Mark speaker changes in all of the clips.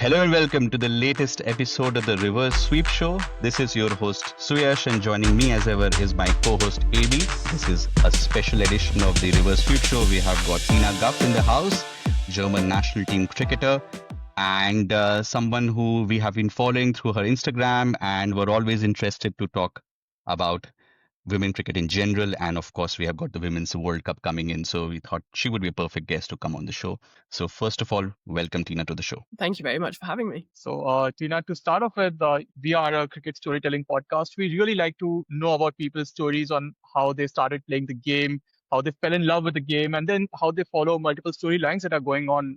Speaker 1: Hello and welcome to the latest episode of the Reverse Sweep Show. This is your host Suyash, and joining me as ever is my co-host AB. This is a special edition of the Reverse Sweep Show. We have got Tina Gough in the house, German national team cricketer, and someone who we have been following through her Instagram, and we're always interested to talk about women cricket in general. And of course, we have got the Women's World Cup coming in. So we thought she would be a perfect guest to come on the show. So first of all, welcome Tina to the show.
Speaker 2: Thank you very much for having me.
Speaker 3: So, Tina, to start off with, we are a cricket storytelling podcast. We really like to know about people's stories on how they started playing the game, how they fell in love with the game, and then how they follow multiple storylines that are going on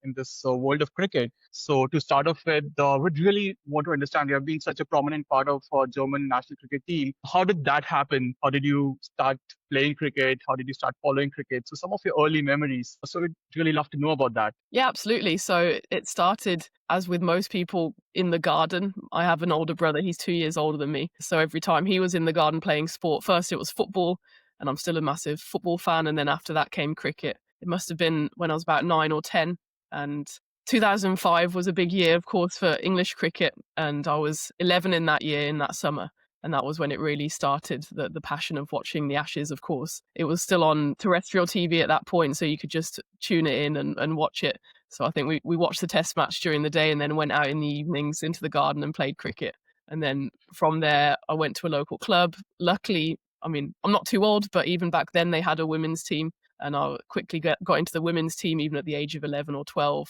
Speaker 3: in this world of cricket. So to start off with, we'd really want to understand, you have been such a prominent part of German national cricket team. How did that happen? How did you start playing cricket? How did you start following cricket? So some of your early memories. So we'd really love to know about that.
Speaker 2: Yeah, absolutely. So it started, as with most people, in the garden. I have an older brother. He's 2 years older than me. So every time he was in the garden playing sport, first it was football, and I'm still a massive football fan. And then after that came cricket. It must have been when I was about 9 or 10. And 2005 was a big year, of course, for English cricket. And I was 11 in that year, in that summer. And that was when it really started, the passion of watching the Ashes, of course. It was still on terrestrial TV at that point, so you could just tune it in and watch it. So I think we watched the test match during the day and then went out in the evenings into the garden and played cricket. And then from there, I went to a local club. Luckily, I mean, I'm not too old, but even back then they had a women's team. And I quickly got into the women's team, even at the age of 11 or 12.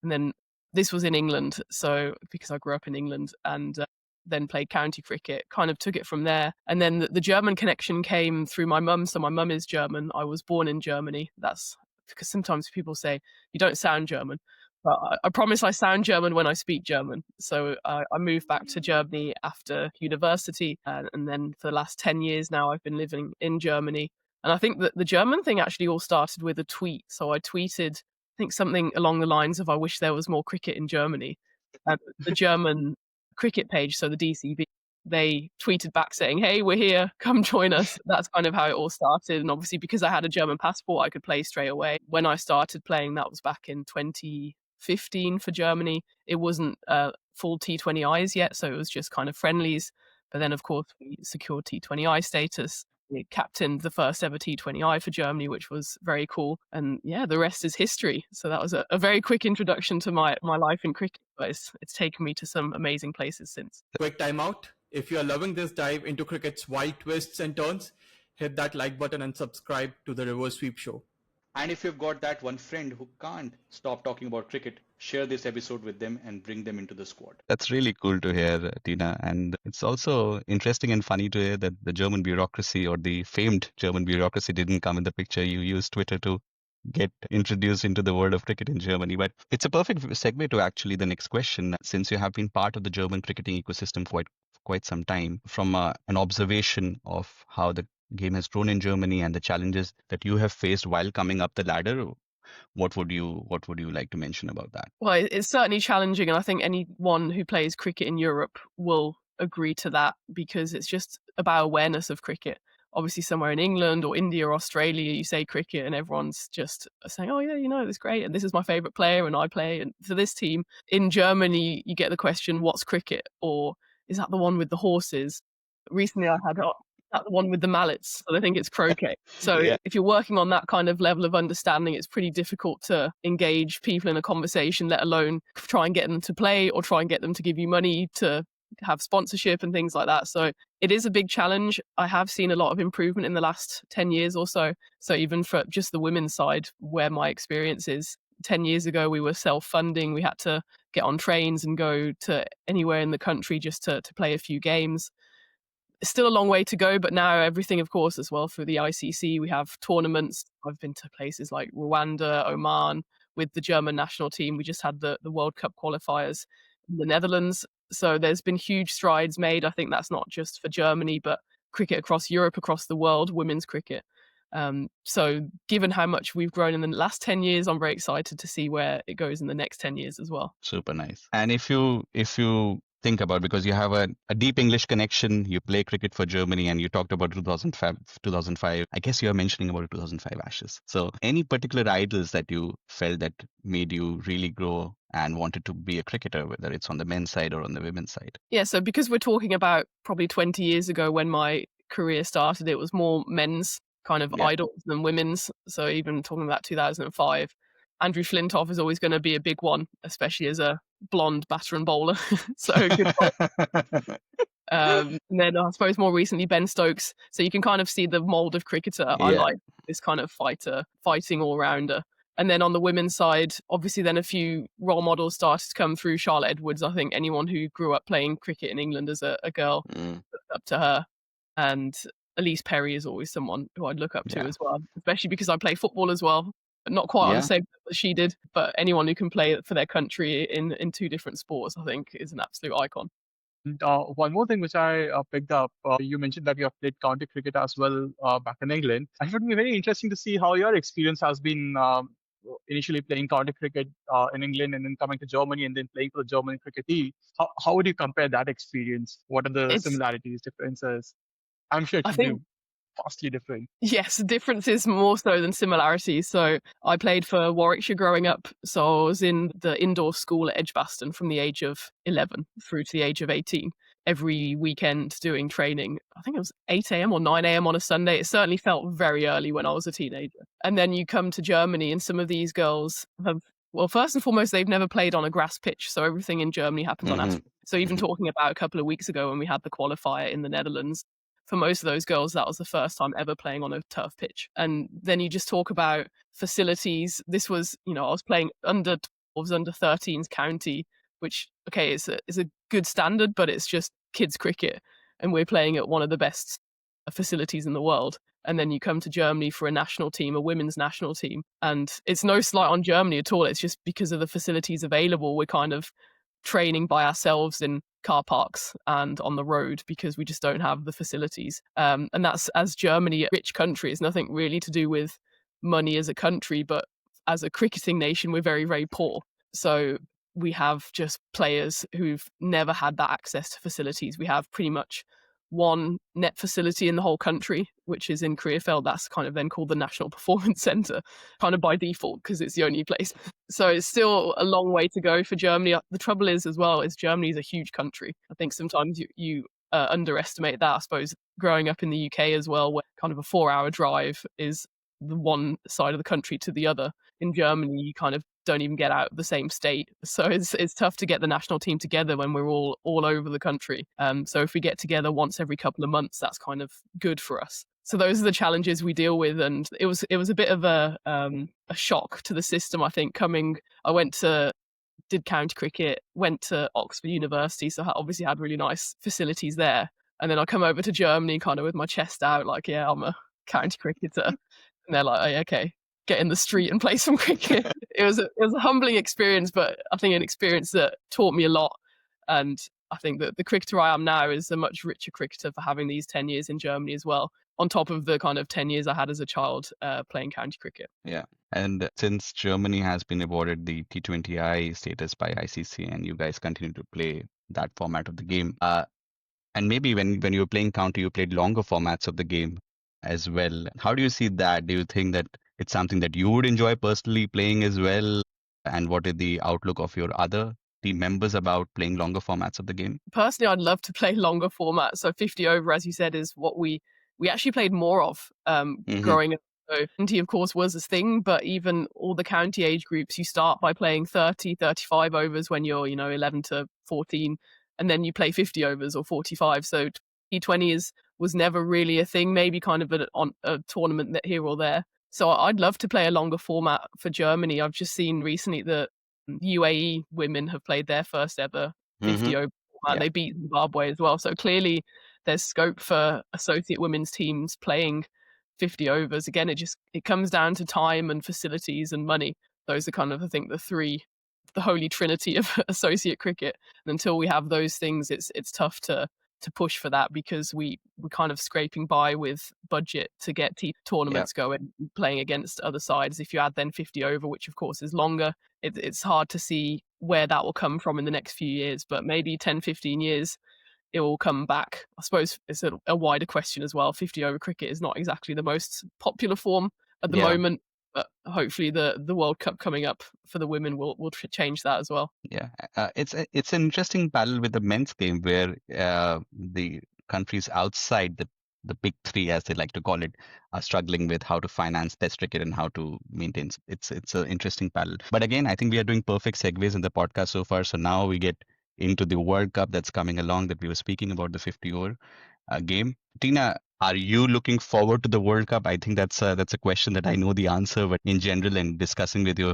Speaker 2: And then this was in England, so because I grew up in England, and then played county cricket, kind of took it from there. And then the German connection came through my mum. So my mum is German. I was born in Germany. That's because sometimes people say, you don't sound German. But I promise I sound German when I speak German. So I moved back to Germany after university. And then for the last 10 years now, I've been living in Germany. And I think that the German thing actually all started with a tweet. So I tweeted, I think something along the lines of, I wish there was more cricket in Germany. And the German cricket page, so the DCB, they tweeted back saying, hey, we're here, come join us. That's kind of how it all started. And obviously because I had a German passport, I could play straight away. When I started playing, that was back in 2015 for Germany. It wasn't full T20Is yet, so it was just kind of friendlies. But then, of course, we secured T20I status. We captained the first ever T20I for Germany, which was very cool. And yeah, the rest is history. So that was a very quick introduction to my life in cricket. But it's taken me to some amazing places since.
Speaker 4: Quick timeout. If you are loving this dive into cricket's wild twists and turns, hit that like button and subscribe to the Reverse Sweep Show.
Speaker 1: And if you've got that one friend who can't stop talking about cricket, share this episode with them and bring them into the squad. That's really cool to hear, Tina. And it's also interesting and funny to hear that the German bureaucracy, or the famed German bureaucracy, didn't come in the picture. You used Twitter to get introduced into the world of cricket in Germany. But it's a perfect segue to actually the next question, since you have been part of the German cricketing ecosystem for quite some time, from an observation of how the game has grown in Germany and the challenges that you have faced while coming up the ladder. What would you like to mention about that?
Speaker 2: Well, it's certainly challenging, and I think anyone who plays cricket in Europe will agree to that, because it's just about awareness of cricket. Obviously, somewhere in England or India or Australia, you say cricket and everyone's just saying, oh yeah, it's great, and this is my favorite player and I play and for this team. In Germany, you get the question, what's cricket? Or is that the one with the horses? Recently I had the one with the mallets, so I think it's croquet. So yeah. If you're working on that kind of level of understanding, it's pretty difficult to engage people in a conversation, let alone try and get them to play or try and get them to give you money to have sponsorship and things like that. So it is a big challenge. I have seen a lot of improvement in the last 10 years or so. So even for just the women's side, where my experience is, 10 years ago, we were self-funding. We had to get on trains and go to anywhere in the country just to play a few games. Still a long way to go, but now everything, of course, as well through the ICC, we have tournaments. I've been to places like Rwanda, Oman with the German national team. We just had the World Cup qualifiers in the Netherlands. So there's been huge strides made. I think that's not just for Germany, but cricket across Europe, across the world, women's cricket. So given how much we've grown in the last 10 years, I'm very excited to see where it goes in the next 10 years as well.
Speaker 1: Super nice. And if you think about, because you have a deep English connection, you play cricket for Germany, and you talked about 2005. I guess you are mentioning about 2005 Ashes. So any particular idols that you felt that made you really grow and wanted to be a cricketer, whether it's on the men's side or on the women's side?
Speaker 2: Yeah, so because we're talking about probably 20 years ago when my career started, it was more men's kind of idols than women's. So even talking about 2005, Andrew Flintoff is always going to be a big one, especially as a blonde batter and bowler. So good. And then I suppose more recently Ben Stokes. So you can kind of see the mold of cricketer. I like this kind of fighting all-rounder. And then on the women's side, obviously then a few role models started to come through. Charlotte Edwards, I think anyone who grew up playing cricket in England as a girl, looked up to her. And Elise Perry is always someone who I'd look up to as well, especially because I play football as well. But not quite on the same level as she did, but anyone who can play for their country in two different sports, I think, is an absolute icon.
Speaker 3: One more thing which I picked up, you mentioned that you have played county cricket as well back in England. And it would be very interesting to see how your experience has been initially playing county cricket in England and then coming to Germany and then playing for the German cricket team. How would you compare that experience? What are the similarities, differences? I'm sure it would be vastly different.
Speaker 2: Yes, differences more so than similarities. So I played for Warwickshire growing up. So I was in the indoor school at Edgbaston from the age of 11 through to the age of 18. Every weekend doing training. I think it was 8 a.m. or 9 a.m. on a Sunday. It certainly felt very early when I was a teenager. And then you come to Germany and some of these girls have, well, first and foremost, they've never played on a grass pitch. So everything in Germany happens on asphalt. So even talking about a couple of weeks ago when we had the qualifier in the Netherlands, for most of those girls, that was the first time ever playing on a turf pitch. And then you just talk about facilities. This was, I was playing under 12s, under 13s county, which, okay, is a good standard, but it's just kids cricket. And we're playing at one of the best facilities in the world. And then you come to Germany for a national team, a women's national team. And it's no slight on Germany at all. It's just because of the facilities available, we're kind of training by ourselves in car parks and on the road because we just don't have the facilities. And that's, as Germany, a rich country, it's nothing really to do with money as a country, but as a cricketing nation, we're very, very poor. So we have just players who've never had that access to facilities. We have pretty much one net facility in the whole country, which is in Krefeld. That's kind of then called the National Performance Centre, kind of by default because it's the only place. So it's still a long way to go for Germany. The trouble is as well is Germany is a huge country. I think sometimes you underestimate that. I suppose growing up in the UK as well, where kind of a 4-hour drive is the one side of the country to the other. In Germany, you kind of don't even get out of the same state. So it's tough to get the national team together when we're all over the country. So if we get together once every couple of months, that's kind of good for us. So those are the challenges we deal with. And it was a bit of a shock to the system, I think, did county cricket, went to Oxford University, so I obviously had really nice facilities there. And then I come over to Germany kind of with my chest out, like, yeah, I'm a county cricketer. And they're like, oh, okay, get in the street and play some cricket. It was a humbling experience, but I think an experience that taught me a lot. And I think that the cricketer I am now is a much richer cricketer for having these 10 years in Germany as well, on top of the kind of 10 years I had as a child playing county cricket.
Speaker 1: Yeah. And since Germany has been awarded the T20I status by ICC and you guys continue to play that format of the game, and maybe when you were playing county, you played longer formats of the game as well. How do you see that? Do you think that it's something that you would enjoy personally playing as well? And what is the outlook of your other team members about playing longer formats of the game?
Speaker 2: Personally, I'd love to play longer formats. So 50 over, as you said, is what we actually played more of growing up. So 20, of course, was a thing, but even all the county age groups, you start by playing 30, 35 overs when you're, 11 to 14, and then you play 50 overs or 45. So T20 was never really a thing, maybe kind of a tournament that here or there. So I'd love to play a longer format for Germany. I've just seen recently that UAE women have played their first ever 50 over format. They beat Zimbabwe as well. So clearly there's scope for associate women's teams playing 50 overs. Again, it comes down to time and facilities and money. Those are kind of, I think, the holy trinity of associate cricket. And until we have those things, it's tough to push for that because we're kind of scraping by with budget to get tournaments going, playing against other sides. If you add then 50 over, which of course is longer, it's hard to see where that will come from in the next few years, but maybe 10, 15 years, it will come back. I suppose it's a wider question as well. 50 over cricket is not exactly the most popular form at the moment. But hopefully the World Cup coming up for the women will change that as well.
Speaker 1: Yeah, it's an interesting parallel with the men's game where the countries outside the big three, as they like to call it, are struggling with how to finance Test cricket and how to maintain. It's an interesting parallel. But again, I think we are doing perfect segues in the podcast so far. So now we get into the World Cup that's coming along that we were speaking about, the 50 over game. Tina, are you looking forward to the World Cup? I think that's a question that I know the answer, but in general, and discussing with your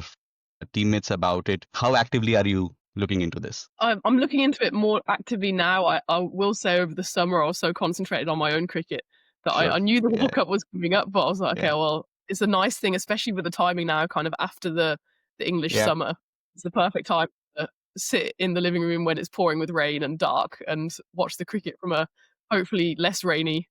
Speaker 1: teammates about it, how actively are you looking into this?
Speaker 2: I'm looking into it more actively now. I will say over the summer I was so concentrated on my own cricket that
Speaker 1: Sure.
Speaker 2: I knew the
Speaker 1: Yeah.
Speaker 2: World Cup was coming up, but I was like, okay,
Speaker 1: Yeah.
Speaker 2: well, it's a nice thing, especially with the timing now, kind of after the English
Speaker 1: Yeah.
Speaker 2: summer. It's the perfect time to sit in the living room when it's pouring with rain and dark and watch the cricket from a hopefully less rainy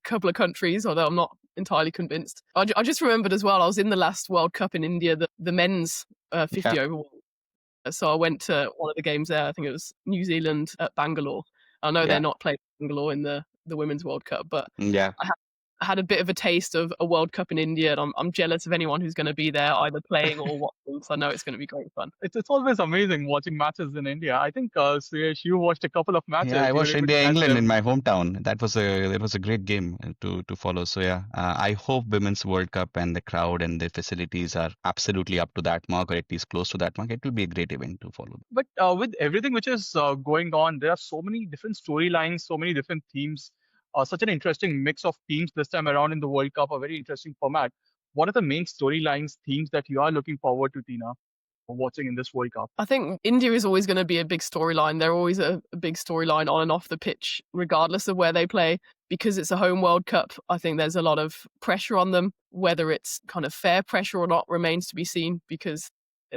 Speaker 2: couple of countries, although I'm not entirely convinced. I just remembered as well, I was in the last World Cup in India, the men's 50 over. So I went to one of the games there. I think it was New Zealand at Bangalore. I know they're not playing Bangalore in the Women's World Cup, but
Speaker 1: Yeah.
Speaker 2: I had a bit of a taste of a World Cup in India, and I'm jealous of anyone who's going to be there either playing or watching. So I know it's going to be great fun.
Speaker 3: It's always amazing watching matches in India. I think Suresh, you watched a couple of matches.
Speaker 1: Yeah, I
Speaker 3: You were
Speaker 1: watched
Speaker 3: able to
Speaker 1: India
Speaker 3: catch
Speaker 1: England
Speaker 3: them.
Speaker 1: in my hometown. That was a great game to follow. So yeah, I hope Women's World Cup and the crowd and the facilities are absolutely up to that mark, or at least close to that mark. It will be a great event to follow.
Speaker 3: But with everything which is going on, there are so many different storylines, so many different themes. Such an interesting mix of teams this time around in the World Cup, a very interesting format. What are the main storylines, themes that you are looking forward to, Tina, for watching in this World Cup?
Speaker 2: I think India is always going to be a big storyline. They're always a big storyline on and off the pitch, regardless of where they play. Because it's a home World Cup, I think there's a lot of pressure on them. Whether it's kind of fair pressure or not remains to be seen, because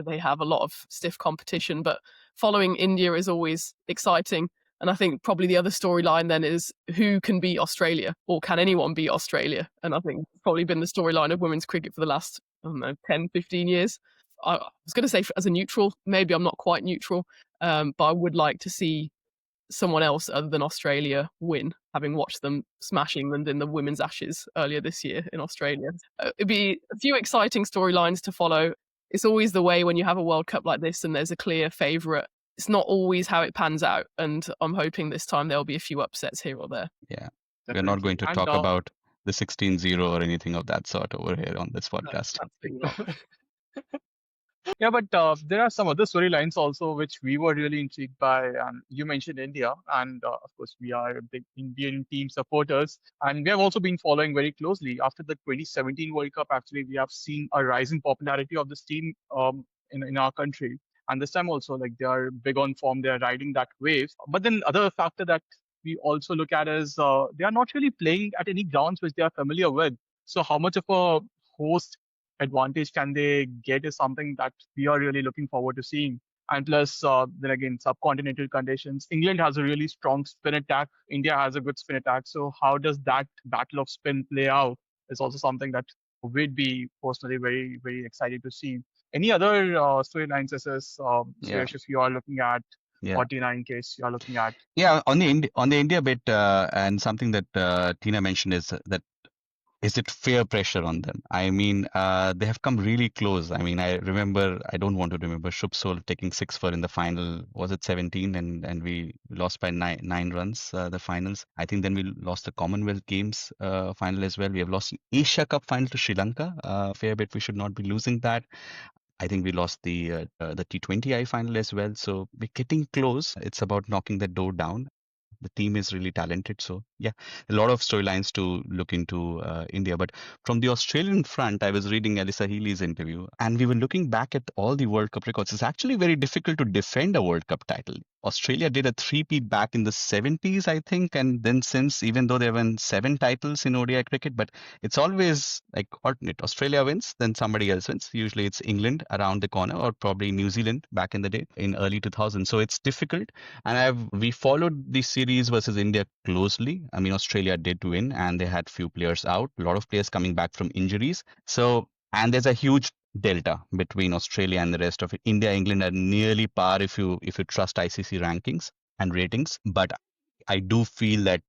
Speaker 2: they have a lot of stiff competition. But following India is always exciting. And I think probably the other storyline then is who can beat Australia, or can anyone beat Australia? And I think it's probably been the storyline of women's cricket for the last, I don't know, 10, 15 years. I was going to say as a neutral, maybe I'm not quite neutral, but I would like to see someone else other than Australia win, having watched them smash England in the Women's Ashes earlier this year in Australia. It'd be a few exciting storylines to follow. It's always the way when you have a World Cup like this and there's a clear favourite. It's not always how it pans out, and I'm hoping this time there'll be a few upsets here or there.
Speaker 1: Yeah, we're not going to talk about the 16-0 or anything of that sort over here on this podcast.
Speaker 3: Yeah, but there are some other storylines also which we were really intrigued by. And you mentioned India, and of course we are big Indian team supporters, and we have also been following very closely. After the 2017 World Cup, actually, we have seen a rising popularity of this team in our country, and this time also, like, they are big on form, they are riding that wave. But then other factor that we also look at is they are not really playing at any grounds which they are familiar with. So how much of a host advantage can they get is something that we are really looking forward to seeing. And plus, then again, subcontinental conditions. England has a really strong spin attack. India has a good spin attack. So how does that battle of spin play out is also something that we'd be personally very, very excited to see. Any other storylines, Suresh, if you are looking at, or Tina, in case you are looking at?
Speaker 1: Yeah, on the India bit, and something that Tina mentioned is it fair pressure on them? I mean, they have come really close. I mean, I don't want to remember Shubh Sol taking 6 for in the final. Was it 17? And we lost by nine runs, the finals. I think then we lost the Commonwealth Games final as well. We have lost Asia Cup final to Sri Lanka. Fair bit, we should not be losing that. I think we lost the T20I final as well. So we're getting close. It's about knocking the door down. The team is really talented. So yeah, a lot of storylines to look into India. But from the Australian front, I was reading Alyssa Healy's interview, and we were looking back at all the World Cup records. It's actually very difficult to defend a World Cup title. Australia did a three-peat back in the 70s, I think, and then since, even though they've won 7 titles in ODI cricket, but it's always like alternate. Australia wins, then somebody else wins. Usually it's England around the corner, or probably New Zealand back in the day in early 2000s. So it's difficult. And we followed the series versus India closely. I mean, Australia did win, and they had few players out, a lot of players coming back from injuries. So, and there's a huge delta between Australia and the rest of it. India, England are nearly par if you trust ICC rankings and ratings. But I do feel that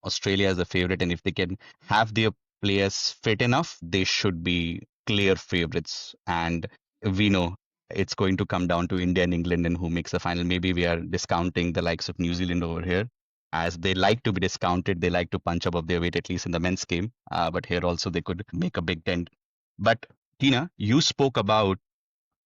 Speaker 1: Australia is a favorite, and if they can have their players fit enough, they should be clear favorites, and we know it's going to come down to India and England and who makes the final. Maybe we are discounting the likes of New Zealand over here, as they like to be discounted. They like to punch above their weight, at least in the men's game. But here also they could make a big dent. But Tina, you spoke about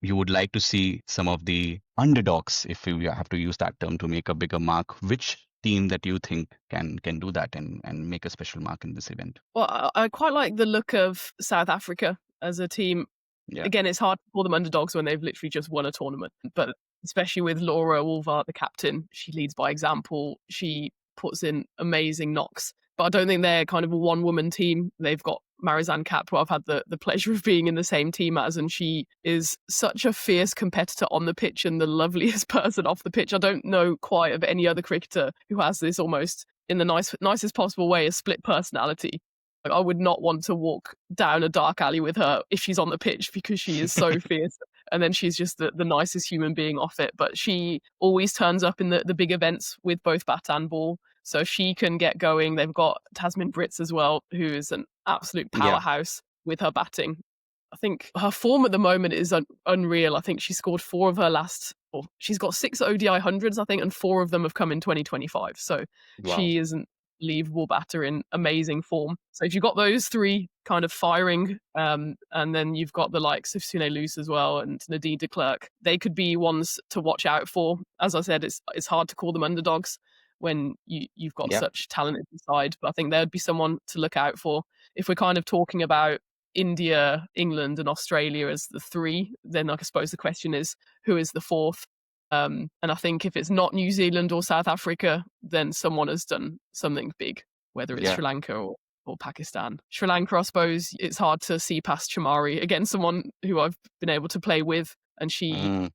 Speaker 1: you would like to see some of the underdogs, if you have to use that term, to make a bigger mark. Which team that you think can do that and make a special mark in this event?
Speaker 2: Well, I quite like the look of South Africa as a team.
Speaker 1: Yeah.
Speaker 2: Again, it's hard to call them underdogs when they've literally just won a tournament, but especially with Laura Wolvaart, the captain, she leads by example. She puts in amazing knocks, but I don't think they're kind of a one-woman team. They've got Marizanne Kapp, who I've had the pleasure of being in the same team as, and she is such a fierce competitor on the pitch and the loveliest person off the pitch. I don't know quite of any other cricketer who has this almost, in the nicest possible way, a split personality. Like, I would not want to walk down a dark alley with her if she's on the pitch, because she is so fierce. And then she's just the nicest human being off it. But she always turns up in the big events with both bat and ball. So she can get going. They've got Tasmin Brits as well, who is an absolute powerhouse with her batting. I think her form at the moment is unreal. I think she scored 4 of her last, or she's got 6 ODI hundreds, I think, and 4 of them have come in 2025. So she is an unbelievable batter in amazing form. So if you've got those 3 kind of firing, and then you've got the likes of Sune Luce as well and Nadine de Klerk, they could be ones to watch out for. As I said, it's hard to call them underdogs when you've got such talent inside, but I think there'd be someone to look out for. If we're kind of talking about India, England, and Australia as the 3, then I suppose the question is, who is the 4th? And I think if it's not New Zealand or South Africa, then someone has done something big, whether it's Sri Lanka or Pakistan. Sri Lanka, I suppose, it's hard to see past Chamari. Again, someone who I've been able to play with, and she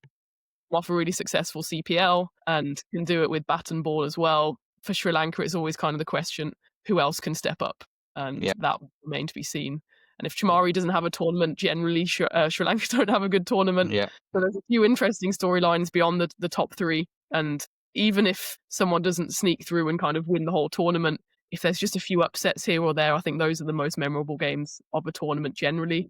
Speaker 2: off a really successful CPL and can do it with bat and ball as well. For Sri Lanka, it's always kind of the question, who else can step up? And that will remain to be seen. And if Chamari doesn't have a tournament, generally Sri Lanka don't have a good tournament. So there's a few interesting storylines beyond the top 3. And even if someone doesn't sneak through and kind of win the whole tournament, if there's just a few upsets here or there, I think those are the most memorable games of a tournament generally.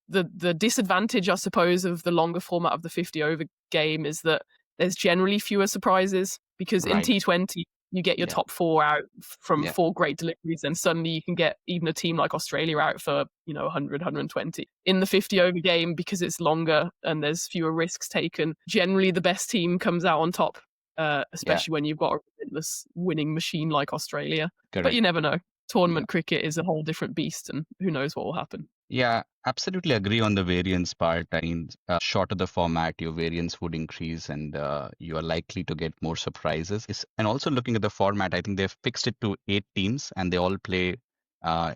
Speaker 2: The disadvantage, I suppose, of the longer format of the 50-over game is that there's generally fewer surprises, because in T20, you get your top 4 out from 4 great deliveries, and suddenly you can get even a team like Australia out for 100, 120. In the 50-over game, because it's longer and there's fewer risks taken, generally the best team comes out on top, especially when you've got a relentless winning machine like Australia. Correct. But you never know. Tournament cricket is a whole different beast, and who knows what will happen.
Speaker 1: Yeah, absolutely agree on the variance part. I mean, shorter the format, your variance would increase, and you are likely to get more surprises. And also looking at the format, I think they've fixed it to 8 teams, and they all play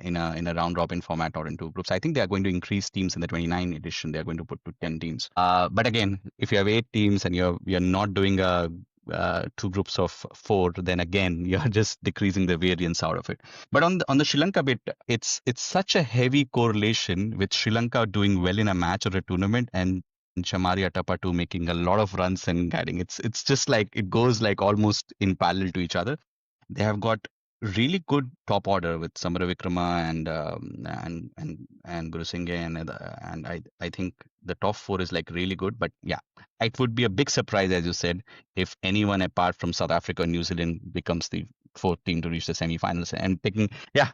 Speaker 1: in a round robin format or in 2 groups. I think they are going to increase teams in the 29 edition. They are going to put to 10 teams. But again, if you have 8 teams and you're not doing 2 groups of 4, then again you're just decreasing the variance out of it. But on the Sri Lanka bit, it's such a heavy correlation with Sri Lanka doing well in a match or a tournament and Chamari Atapattu making a lot of runs and guiding. It's just like it goes like almost in parallel to each other. They have got really good top order with Samara Vikrama and Guru Singh, and I think the top 4 is like really good. But yeah, it would be a big surprise, as you said, if anyone apart from South Africa and New Zealand becomes the 4th team to reach the semi-finals and picking.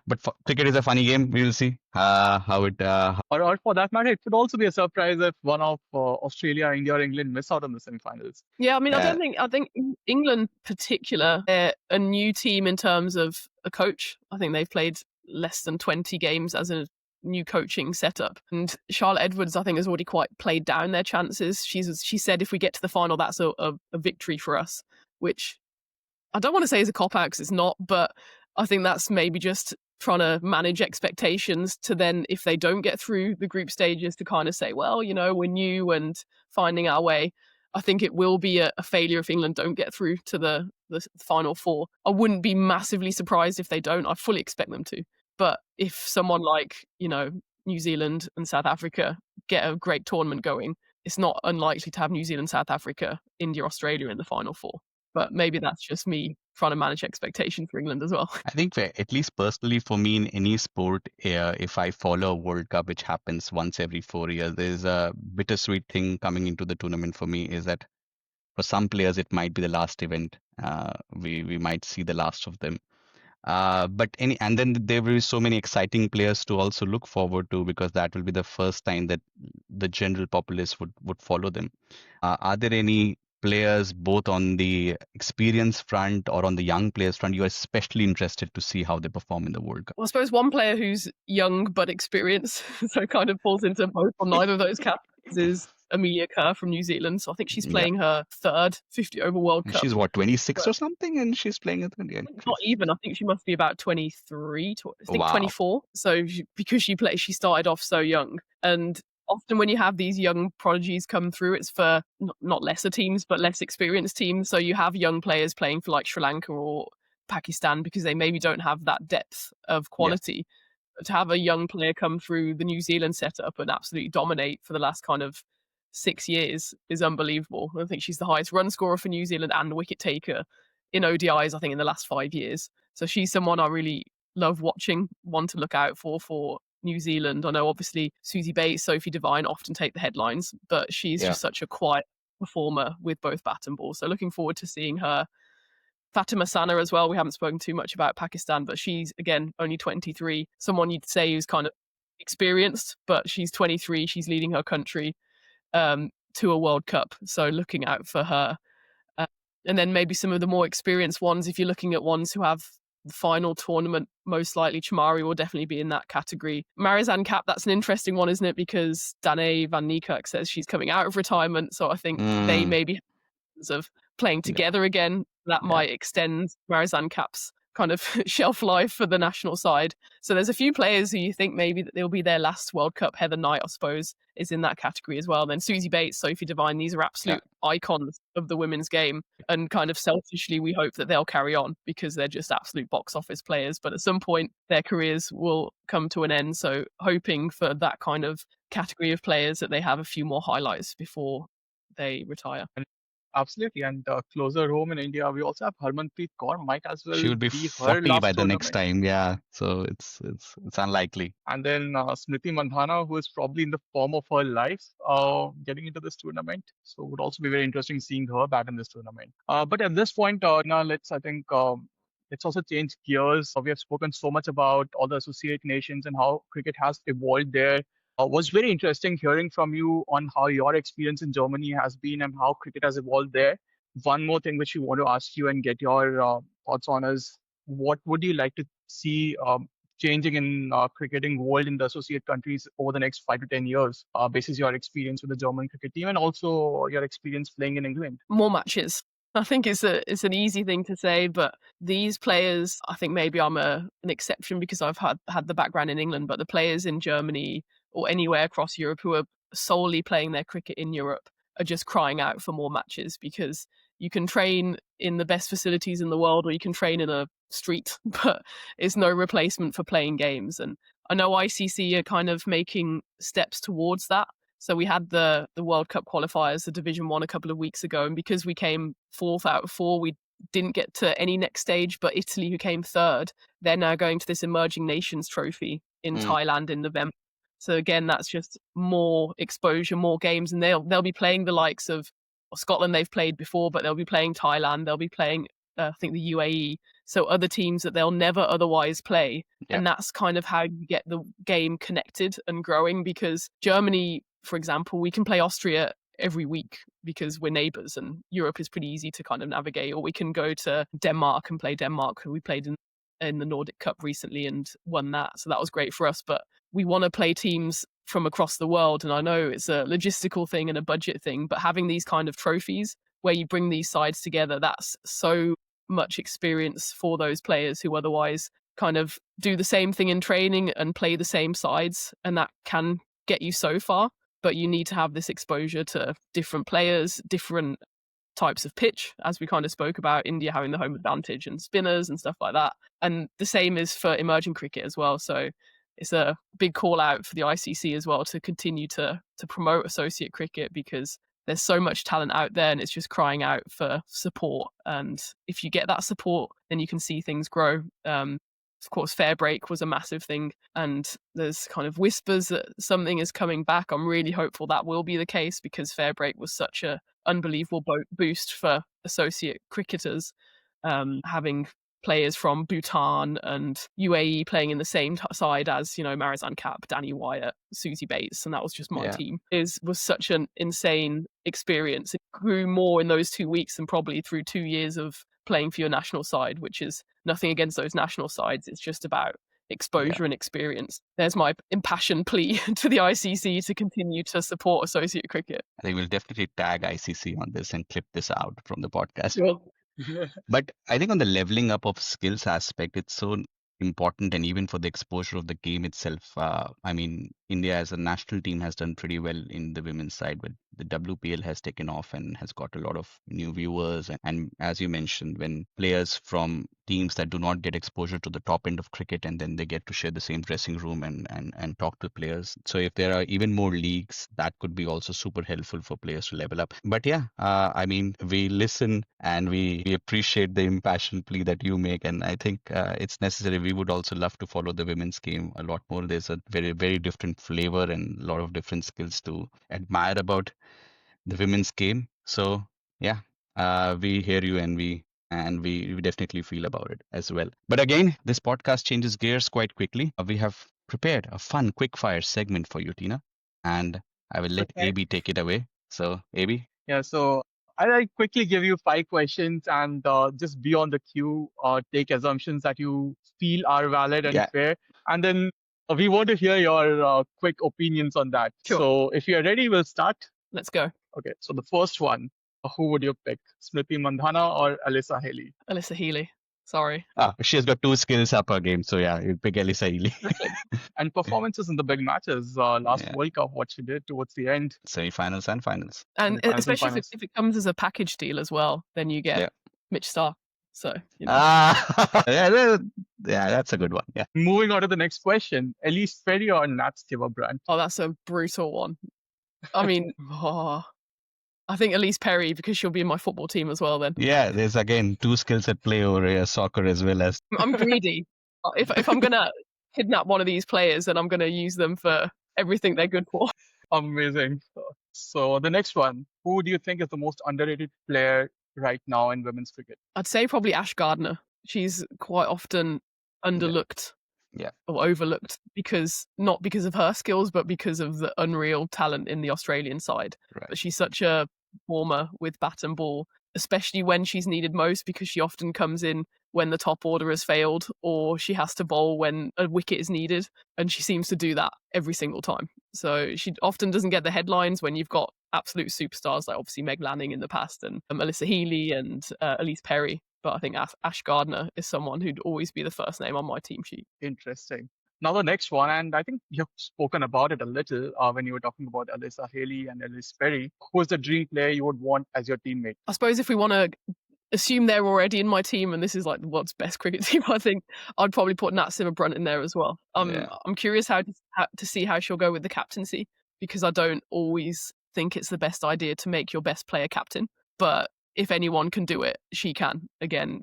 Speaker 1: But cricket is a funny game. We will see how it.
Speaker 3: Or for that matter, it could also be a surprise if one of Australia, India, or England miss out on the semi-finals.
Speaker 2: Yeah, I mean, I think England particular, they're a new team in terms of a coach. I think they've played less than 20 games as a new coaching setup. And Charlotte Edwards, I think, has already quite played down their chances. She said, if we get to the final, that's a victory for us, which I don't want to say is a cop-out because it's not, but I think that's maybe just trying to manage expectations to then, if they don't get through the group stages, to kind of say, well, we're new and finding our way. I think it will be a failure if England don't get through to the final 4. I wouldn't be massively surprised if they don't. I fully expect them to. But if someone like, New Zealand and South Africa get a great tournament going, it's not unlikely to have New Zealand, South Africa, India, Australia in the final 4. But maybe that's just me trying to manage expectations for England as well.
Speaker 1: I think at least personally for me in any sport, if I follow a World Cup, which happens once every 4 years, there's a bittersweet thing coming into the tournament for me is that for some players, it might be the last event. We might see the last of them. And then there will be so many exciting players to also look forward to because that will be the first time that the general populace would follow them. Are there any players both on the experience front or on the young players front you are especially interested to see how they perform in the World Cup?
Speaker 2: Well, I suppose one player who's young but experienced, so it kind of falls into both or neither of those categories, is Amelia Kerr from New Zealand. So I think she's playing her third 50 over World Cup.
Speaker 1: She's what, 26 or something, and she's playing at
Speaker 2: not even. I think she must be about 23. I think 24. So because she started off so young, and often when you have these young prodigies come through, it's for not lesser teams but less experienced teams. So you have young players playing for like Sri Lanka or Pakistan because they maybe don't have that depth of quality. But to have a young player come through the New Zealand setup and absolutely dominate for the last kind of 6 years is unbelievable. I think she's the highest run scorer for New Zealand and wicket taker in ODIs, I think, in the last 5 years. So she's someone I really love watching, one to look out for New Zealand. I know obviously Susie Bates, Sophie Devine often take the headlines, but she's just such a quiet performer with both bat and ball. So looking forward to seeing her. Fatima Sana as well. We haven't spoken too much about Pakistan, but she's, again, only 23. Someone you'd say who's kind of experienced, but she's 23. She's leading her country to a World Cup. So looking out for her. And then maybe some of the more experienced ones, if you're looking at ones who have the final tournament, most likely Chamari will definitely be in that category. Marizanne Kapp, that's an interesting one, isn't it? Because Danae van Niekerk says she's coming out of retirement. So I think they maybe of playing together again, that might extend Marizanne Kapp's kind of shelf life for the national side. So there's a few players who you think maybe that they'll be their last World Cup. Heather Knight, I suppose, is in that category as well. Then Susie Bates, Sophie Devine, these are absolute icons of the women's game. And kind of selfishly, we hope that they'll carry on because they're just absolute box office players. But at some point, their careers will come to an end. So hoping for that kind of category of players that they have a few more highlights before they retire.
Speaker 3: Absolutely. And closer home in India, we also have Harmanpreet Kaur. Might as well
Speaker 1: she would be 40 by the next time. Yeah. So it's unlikely.
Speaker 3: And then Smriti Mandhana, who is probably in the form of her life, getting into this tournament. So it would also be very interesting seeing her back in this tournament. But at this point, now let's also change gears. We have spoken so much about all the associate nations and how cricket has evolved there. Was very interesting hearing from you on how your experience in Germany has been and how cricket has evolved there. One more thing which we want to ask you and get your thoughts on is what would you like to see changing in cricketing world in the associate countries over the next 5 to 10 years, basis your experience with the German cricket team and also your experience playing in England?
Speaker 2: More matches. I think it's an easy thing to say, but these players, I think maybe I'm an exception because I've had the background in England, but the players in Germany or anywhere across Europe who are solely playing their cricket in Europe are just crying out for more matches because you can train in the best facilities in the world or you can train in a street, but it's no replacement for playing games. And I know ICC are kind of making steps towards that. So we had the World Cup qualifiers, the Division 1 a couple of weeks ago, and because we came 4th out of 4, we didn't get to any next stage, but Italy, who came 3rd, they're now going to this Emerging Nations Trophy in Thailand in November. So again, that's just more exposure, more games, and they'll be playing the likes of Scotland they've played before, but they'll be playing Thailand, they'll be playing, I think, the UAE, so other teams that they'll never otherwise play. And that's kind of how you get the game connected and growing, because Germany, for example, we can play Austria every week because we're neighbours and Europe is pretty easy to kind of navigate, or we can go to Denmark and play Denmark, who we played in the Nordic Cup recently and won that. So that was great for us, but we want to play teams from across the world. And I know it's a logistical thing and a budget thing, but having these kind of trophies where you bring these sides together, that's so much experience for those players who otherwise kind of do the same thing in training and play the same sides. And that can get you so far, but you need to have this exposure to different players, different types of pitch, as we kind of spoke about, India having the home advantage and spinners and stuff like that. And the same is for emerging cricket as well. So it's a big call out for the ICC as well to continue to promote associate cricket, because there's so much talent out there and it's just crying out for support. And if you get that support, then you can see things grow. Of course, fair break was a massive thing, and there's kind of whispers that something is coming back. I'm really hopeful that will be the case, because fair break was such a unbelievable boost for associate cricketers, having players from Bhutan and UAE playing in the same side as, you know, Marizan Kapp, Danny Wyatt, Susie Bates, and that was just my team, was such an insane experience. It grew more in those 2 weeks than probably through 2 years of playing for your national side, which is nothing against those national sides. It's just about exposure and experience. There's my impassioned plea to the ICC to continue to support associate cricket.
Speaker 1: I think we'll definitely tag ICC on this and clip this out from the podcast.
Speaker 2: Sure.
Speaker 1: But I think on the leveling up of skills aspect, it's so important, and even for the exposure of the game itself. I mean, India as a national team has done pretty well in the women's side, but the WPL has taken off and has got a lot of new viewers. And as you mentioned, when players from teams that do not get exposure to the top end of cricket, and then they get to share the same dressing room and talk to players. So if there are even more leagues, that could be also super helpful for players to level up. But yeah, I mean, we listen and we appreciate the impassioned plea that you make. And I think it's necessary. We would also love to follow the women's game a lot more. There's a very, very different flavor and a lot of different skills to admire about the women's game. So yeah, we hear you, and we definitely feel about it as well. But again, this podcast changes gears quite quickly. We have prepared a fun quickfire segment for you, Tina, and I will let AB take it away. So AB.
Speaker 3: Yeah, so I'll quickly give you 5 questions, and just be on the cue, take assumptions that you feel are valid and fair. And then we want to hear your quick opinions on that.
Speaker 2: Sure.
Speaker 3: So if you're ready, we'll start.
Speaker 2: Let's go.
Speaker 3: Okay, so the first one, who would you pick? Smriti Mandhana or Alyssa Healy?
Speaker 2: Alyssa Healy. Sorry.
Speaker 1: She has got 2 skills up her game. So yeah, you pick Alyssa Healy.
Speaker 3: And performances in the big matches, last World Cup, what she did towards the end.
Speaker 1: Semi-finals and finals.
Speaker 2: And especially if it comes as a package deal as well, then you get Mitch Starc. So, you know.
Speaker 1: Yeah, that's a good one. Yeah.
Speaker 3: Moving on to the next question, Elise Perry or Nat Stewart-Brand?
Speaker 2: Oh, that's a brutal one. I mean, I think Elise Perry, because she'll be in my football team as well then.
Speaker 1: Yeah, there's again 2 skills at play over here, soccer as well as.
Speaker 2: I'm greedy. If I'm going to kidnap one of these players, then I'm going to use them for everything they're good for.
Speaker 3: Amazing. So the next one, who do you think is the most underrated player right now in women's cricket?
Speaker 2: I'd say probably Ash Gardner. She's quite often underlooked. Or overlooked, not because of her skills, but because of the unreal talent in the Australian side.
Speaker 1: Right.
Speaker 2: But she's such a performer with bat and ball, especially when she's needed most, because she often comes in when the top order has failed, or she has to bowl when a wicket is needed, and she seems to do that every single time. So she often doesn't get the headlines when you've got absolute superstars like obviously Meg Lanning in the past, and Alyssa Healy and Elise Perry. But I think Ash Gardner is someone who'd always be the first name on my team sheet.
Speaker 3: Interesting. Now the next one, and I think you've spoken about it a little when you were talking about Alyssa Healy and Elise Perry. Who is the dream player you would want as your teammate?
Speaker 2: I suppose if we want to assume they're already in my team, and this is like the world's best cricket team, I think I'd probably put Nat Stewart-Brand in there as well. I'm curious how to see how she'll go with the captaincy, because I don't always think it's the best idea to make your best player captain. But if anyone can do it, she can. Again,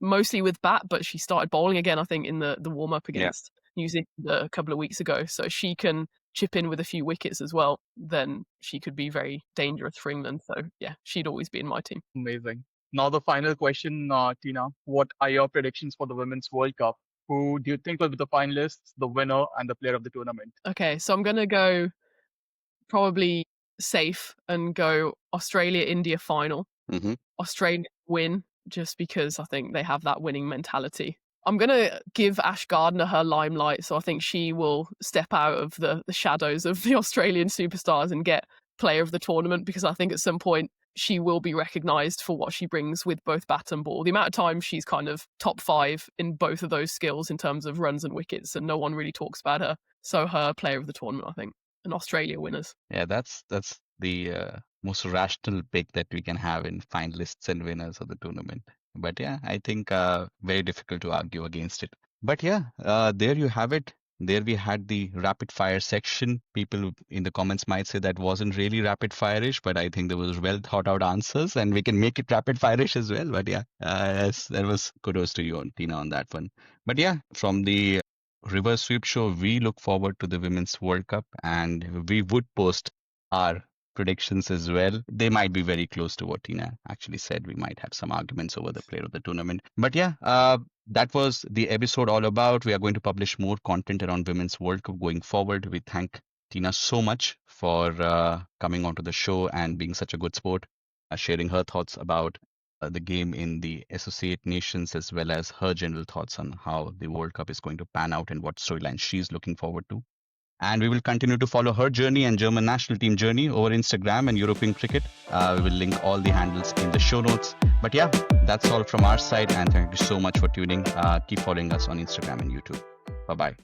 Speaker 2: mostly with bat, but she started bowling again, I think, in the warm-up against New Zealand a couple of weeks ago. So she can chip in with a few wickets as well, then she could be very dangerous for England. So yeah, she'd always be in my team.
Speaker 3: Amazing. Now the final question, Tina. What are your predictions for the Women's World Cup? Who do you think will be the finalists, the winner, and the player of the tournament?
Speaker 2: Okay, so I'm going to go probably safe and go Australia-India final.
Speaker 1: Mm-hmm.
Speaker 2: Australia win, just because I think they have that winning mentality. I'm going to give Ash Gardner her limelight, so I think she will step out of the shadows of the Australian superstars and get player of the tournament, because I think at some point she will be recognised for what she brings with both bat and ball. The amount of time she's kind of top 5 in both of those skills in terms of runs and wickets, and no one really talks about her. So her player of the tournament, I think, and Australia winners.
Speaker 1: Yeah, that's the most rational pick that we can have in finalists and winners of the tournament. But yeah, I think very difficult to argue against it. But yeah, there you have it. There we had the rapid fire section. People in the comments might say that wasn't really rapid fire-ish, but I think there was well thought out answers, and we can make it rapid fire-ish as well. But yeah, yes, that was kudos to you, Tina, on that one. But yeah, from the reverse sweep show, we look forward to the Women's World Cup, and we would post our predictions as well. They might be very close to what Tina actually said. We might have some arguments over the player of the tournament. But yeah, that was the episode all about. We are going to publish more content around Women's World Cup going forward. We thank Tina so much for coming onto the show and being such a good sport, sharing her thoughts about the game in the Associate Nations, as well as her general thoughts on how the World Cup is going to pan out and what storyline she's looking forward to. And we will continue to follow her journey and German national team journey over Instagram and European cricket. We will link all the handles in the show notes. But yeah, that's all from our side. And thank you so much for tuning. Keep following us on Instagram and YouTube. Bye-bye.